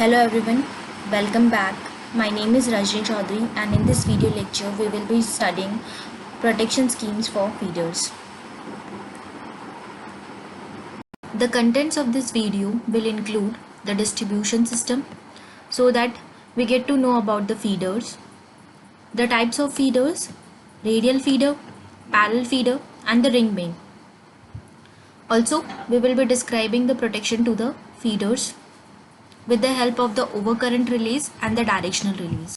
Hello everyone, welcome back. My name is Rajni Chaudhary and in this video lecture we will be studying protection schemes for feeders. The contents of this video will include the distribution system so that we get to know about the feeders, the types of feeders, radial feeder, parallel feeder and the ring main. Also, we will be describing the protection to the feeders with the help of the overcurrent relays and the directional relays.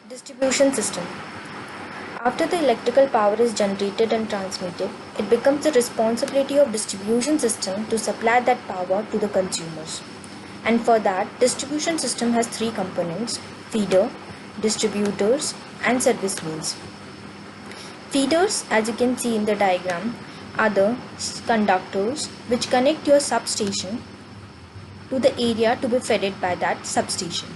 Distribution system. After the electrical power is generated and transmitted, it becomes the responsibility of distribution system to supply that power to the consumers. And for that, distribution system has three components: feeder, distributors and service means. Feeders, as you can see in the diagram, are the conductors which connect your substation to the area to be fed by that substation.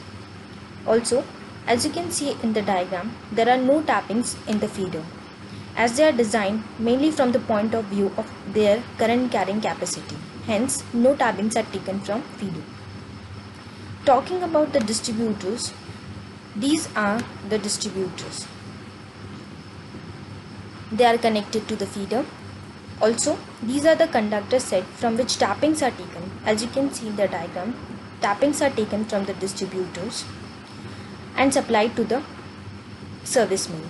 Also, as you can see in the diagram, there are no tappings in the feeder as they are designed mainly from the point of view of their current carrying capacity. Hence, no tappings are taken from feeder. Talking about the distributors, these are the distributors. They are connected to the feeder. Also, these are the conductor set from which tappings are taken. As you can see in the diagram, tappings are taken from the distributors and supplied to the service main.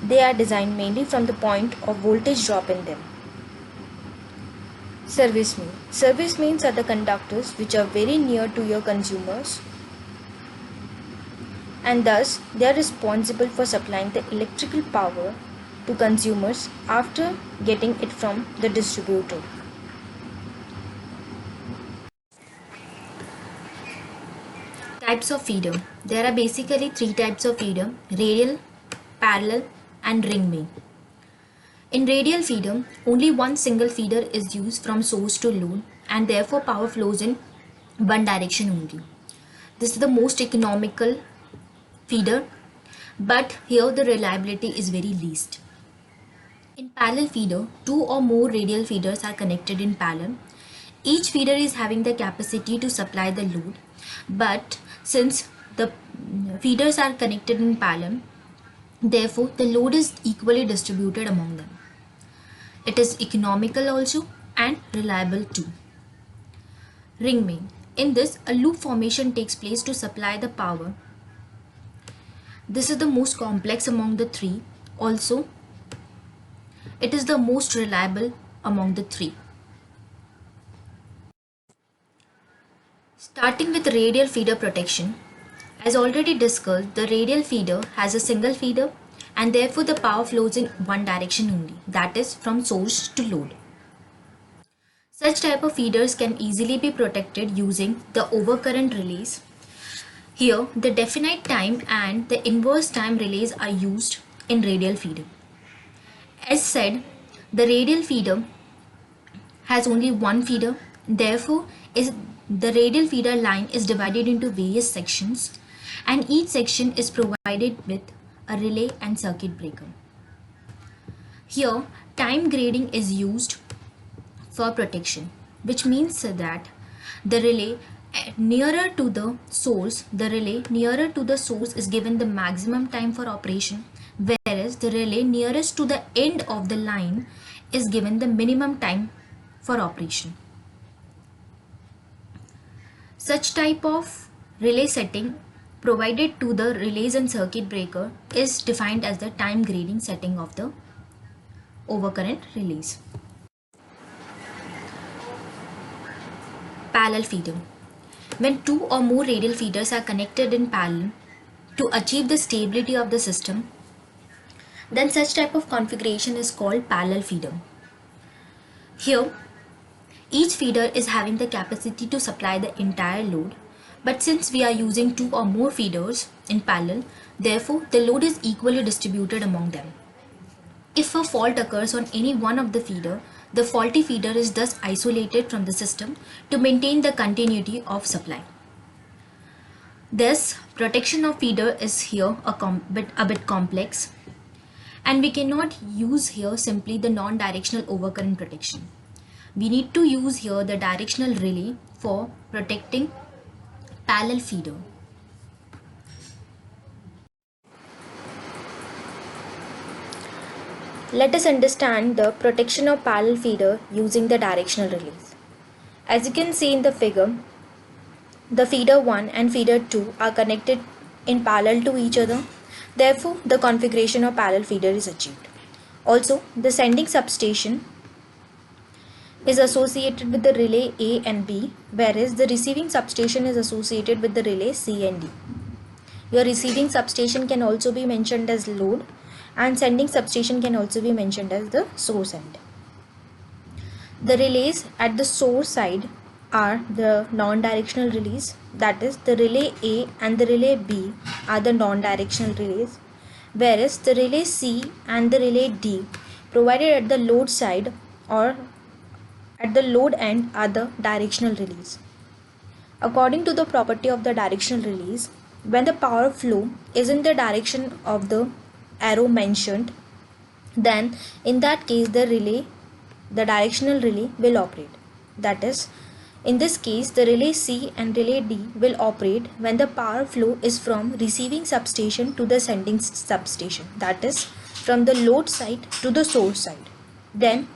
They are designed mainly from the point of voltage drop in them. Service main. Service mains are the conductors which are very near to your consumers and thus they are responsible for supplying the electrical power to consumers after getting it from the distributor. Types of feeder. There are basically three types of feeder: radial, parallel and ring main. In radial feeder, only one single feeder is used from source to load and therefore power flows in one direction only. This is the most economical feeder, but here the reliability is very least. In parallel feeder, two or more radial feeders are connected in parallel. Each feeder is having the capacity to supply the load, but since the feeders are connected in parallel, therefore the load is equally distributed among them. It is economical also and reliable too. Ring main. In this, a loop formation takes place to supply the power. This is the most complex among the three. Also, it is the most reliable among the three. Starting with radial feeder protection, as already discussed, the radial feeder has a single feeder and therefore the power flows in one direction only, that is from source to load. Such type of feeders can easily be protected using the overcurrent relays. Here, the definite time and the inverse time relays are used in radial feeder. As said, the radial feeder has only one feeder, therefore the radial feeder line is divided into various sections and each section is provided with a relay and circuit breaker. Here, time grading is used for protection, which means that the relay nearer to the source, is given the maximum time for operation, whereas the relay nearest to the end of the line is given the minimum time for operation. Such type of relay setting provided to the relays and circuit breaker is defined as the time grading setting of the overcurrent relays. Parallel feeder. When two or more radial feeders are connected in parallel to achieve the stability of the system, then such type of configuration is called parallel feeder. Here, each feeder is having the capacity to supply the entire load, but since we are using two or more feeders in parallel, therefore the load is equally distributed among them. If a fault occurs on any one of the feeder, the faulty feeder is thus isolated from the system to maintain the continuity of supply. Thus, protection of feeder is here a bit complex, And we cannot use here simply the non-directional overcurrent protection. We need to use here the directional relay for protecting parallel feeder. Let us understand the protection of parallel feeder using the directional relays. As you can see in the figure, the feeder 1 and feeder 2 are connected in parallel to each other. Therefore, the configuration of parallel feeder is achieved. Also, the sending substation is associated with the relay A and B, whereas the receiving substation is associated with the relay C and D. Your receiving substation can also be mentioned as load, and sending substation can also be mentioned as the source end. The relays at the source side are the non-directional relays, that is the relay A and the relay B are the non-directional relays, whereas the relay C and the relay D provided at the load side or at the load end are the directional relays. According to the property of the directional relays, when the power flow is in the direction of the arrow mentioned, then in that case the directional relay will operate. That is, in this case the relay C and relay D will operate when the power flow is from receiving substation to the sending substation, that is from the load side to the source side. Then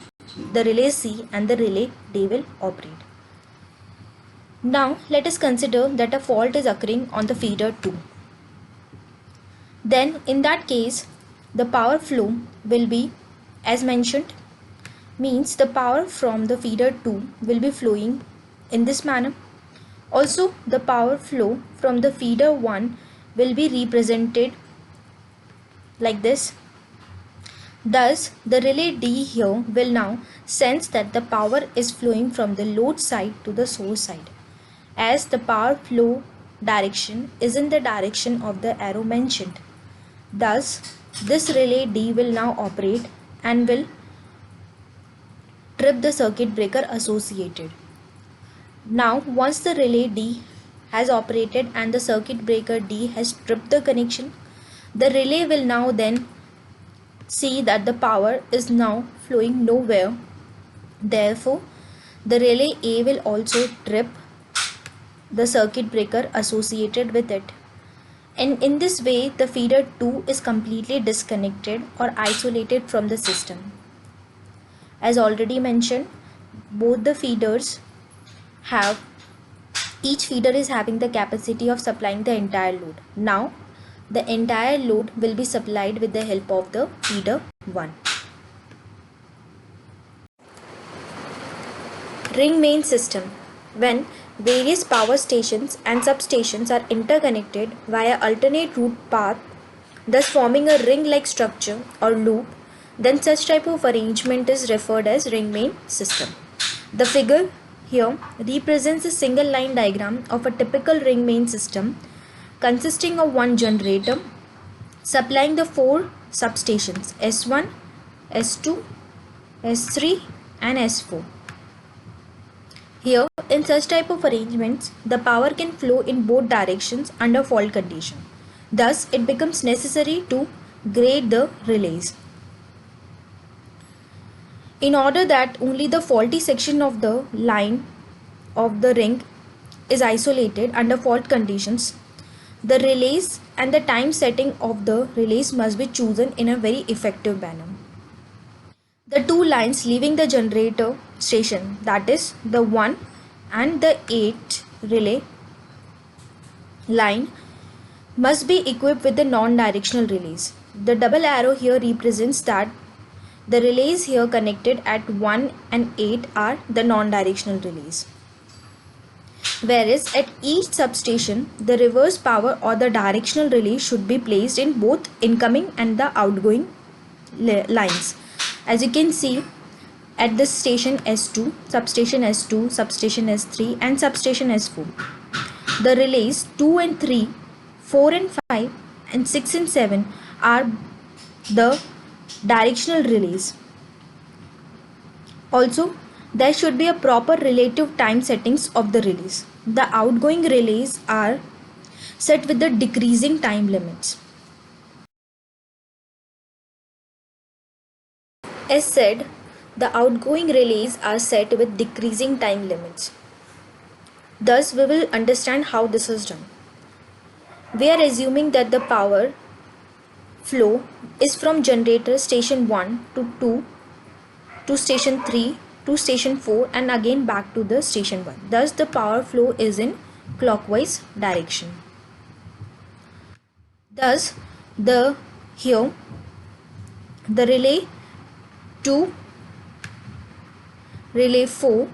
the relay C and the relay D will operate. Now let us consider that a fault is occurring on the feeder 2. Then in that case the power flow will be as mentioned, means the power from the feeder 2 will be flowing in this manner. Also the power flow from the feeder 1 will be represented like this. Thus the relay D here will now sense that the power is flowing from the load side to the source side, as the power flow direction is in the direction of the arrow mentioned. Thus this relay D will now operate and will trip the circuit breaker associated. Now once the relay D has operated and the circuit breaker D has tripped the connection, the relay will now then see that the power is now flowing nowhere. Therefore, the relay A will also trip the circuit breaker associated with it. And in this way, the feeder 2 is completely disconnected or isolated from the system. As already mentioned, both the feeders each feeder is having the capacity of supplying the entire load. Now, the entire load will be supplied with the help of the feeder 1. Ring main system. When various power stations and substations are interconnected via alternate route path, thus forming a ring-like structure or loop, then such type of arrangement is referred as ring main system. The figure here represents a single line diagram of a typical ring main system consisting of one generator supplying the four substations S1, S2, S3 and S4. Here, in such type of arrangements, the power can flow in both directions under fault condition. Thus, it becomes necessary to grade the relays. In order that only the faulty section of the line of the ring is isolated under fault conditions, the relays and the time setting of the relays must be chosen in a very effective manner. The two lines leaving the generator station, that is the 1 and the 8 relay line, must be equipped with the non-directional relays. The double arrow here represents that the relays here connected at 1 and 8 are the non-directional relays. Whereas at each substation, the reverse power or the directional relay should be placed in both incoming and the outgoing lines. As you can see, at this station S2, substation S2, substation S3 and substation S4, the relays 2 and 3, 4 and 5 and 6 and 7 are the directional relays. Also, there should be a proper relative time settings of the relays. The outgoing relays are set with the decreasing time limits. As said, the outgoing relays are set with decreasing time limits. Thus, we will understand how this is done. We are assuming that the power flow is from generator station 1 to 2 to station 3 to station 4 and again back to the station 1. Thus, the power flow is in clockwise direction. Thus, the relay 2, relay 4,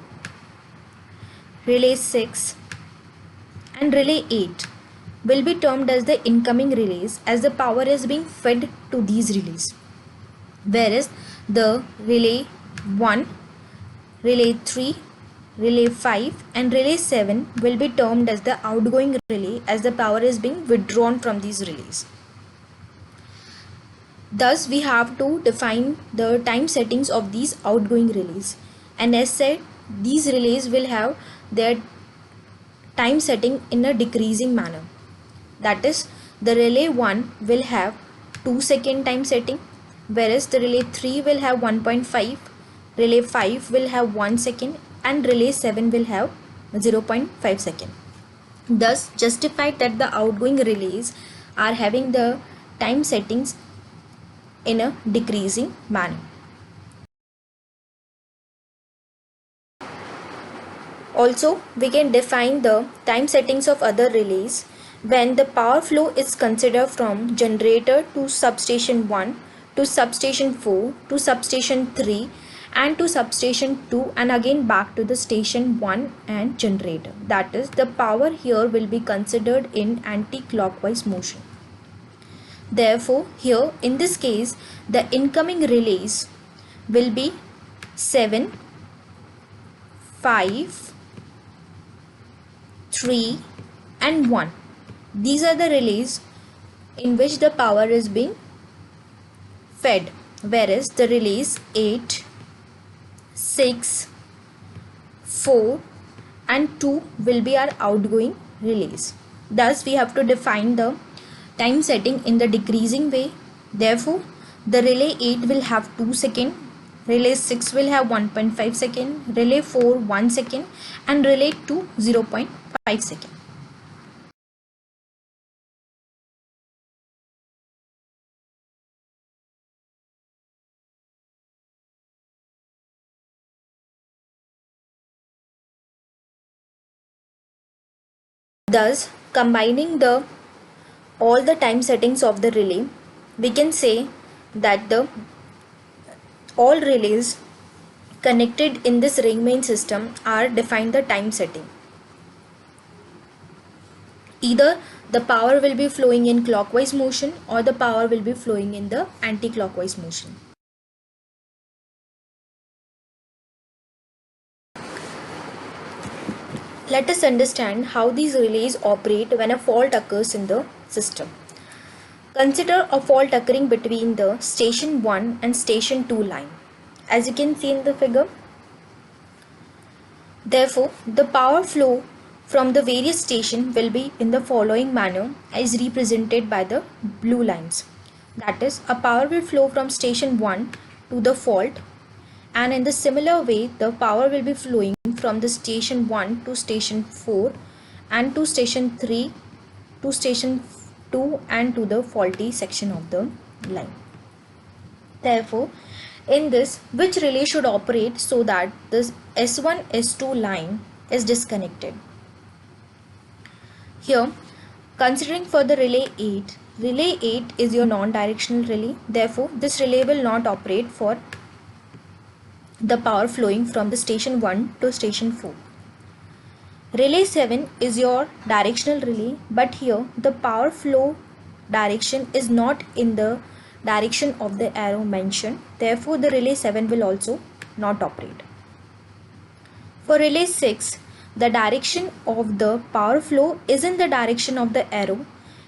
relay 6 and relay 8 will be termed as the incoming relays as the power is being fed to these relays. Whereas the relay 1, relay 3, relay 5 and relay 7 will be termed as the outgoing relay as the power is being withdrawn from these relays. Thus, we have to define the time settings of these outgoing relays. And as said, these relays will have their time setting in a decreasing manner. That is, the relay 1 will have 2-second time setting, whereas the relay 3 will have 1.5, relay 5 will have 1 second, and relay 7 will have 0.5 second. Thus, justified that the outgoing relays are having the time settings in a decreasing manner. Also, we can define the time settings of other relays when the power flow is considered from generator to substation 1 to substation 4 to substation 3 and to substation 2 and again back to the station 1 and generator. That is, the power here will be considered in anti-clockwise motion. Therefore, here in this case, the incoming relays will be 7, 5, 3 and 1. These are the relays in which the power is being fed, whereas the relays 8, 6, 4 and 2 will be our outgoing relays. Thus, we have to define the time setting in the decreasing way. Therefore, the relay 8 will have 2 seconds, relay 6 will have 1.5 second, relay 4 1 second and relay 2 0.5 second. Thus, combining all the time settings of the relay, we can say that all relays connected in this ring main system are defined the time setting. Either the power will be flowing in clockwise motion or the power will be flowing in the anti-clockwise motion. Let us understand how these relays operate when a fault occurs in the system. Consider a fault occurring between the station 1 and station 2 line, as you can see in the figure. Therefore, the power flow from the various stations will be in the following manner as represented by the blue lines. That is, a power will flow from station 1 to the fault, and in the similar way the power will be flowing from the station 1 to station 4 and to station 3 to station 2 and to the faulty section of the line. Therefore, in this, which relay should operate so that this S1 S2 line is disconnected? Here, considering for the relay 8 is your non-directional relay. Therefore, this relay will not operate for the power flowing from the station 1 to station 4. Relay 7 is your directional relay, but here the power flow direction is not in the direction of the arrow mentioned. Therefore, the relay 7 will also not operate. For relay 6, the direction of the power flow is in the direction of the arrow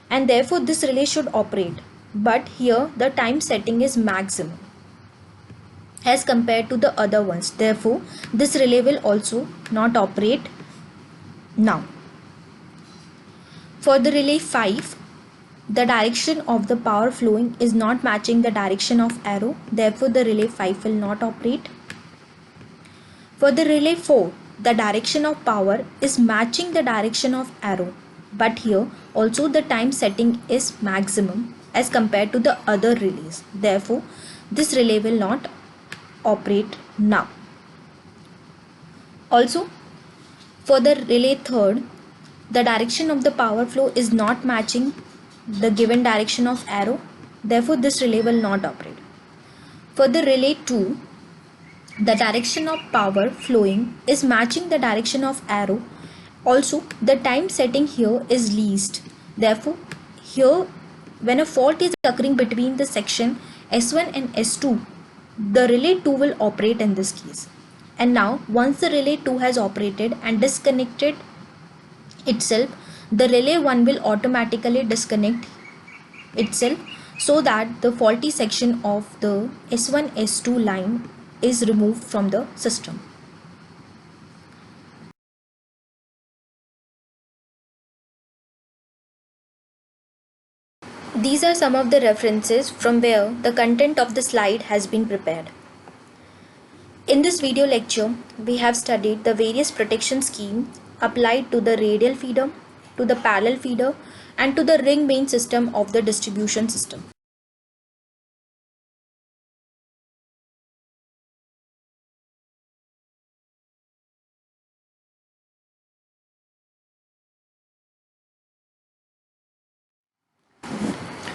and therefore this relay should operate. But here the time setting is maximum as compared to the other ones. Therefore, this relay will also not operate now. For the relay 5, the direction of the power flowing is not matching the direction of arrow, therefore the relay 5 will not operate. For the relay 4, the direction of power is matching the direction of arrow, but here also the time setting is maximum as compared to the other relays. Therefore, this relay will not operate now. Also, for the relay 3rd, the direction of the power flow is not matching the given direction of arrow, therefore this relay will not operate. For the relay 2, the direction of power flowing is matching the direction of arrow. Also, the time setting here is least. Therefore, here when a fault is occurring between the section S1 and S2, the relay 2 will operate in this case. And now, once the relay 2 has operated and disconnected itself, the relay 1 will automatically disconnect itself so that the faulty section of the S1 S2 line is removed from the system. These are some of the references from where the content of the slide has been prepared. In this video lecture, we have studied the various protection schemes applied to the radial feeder, to the parallel feeder, and to the ring main system of the distribution system.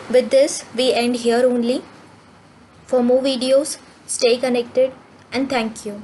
With this, we end here only. For more videos, stay connected and thank you.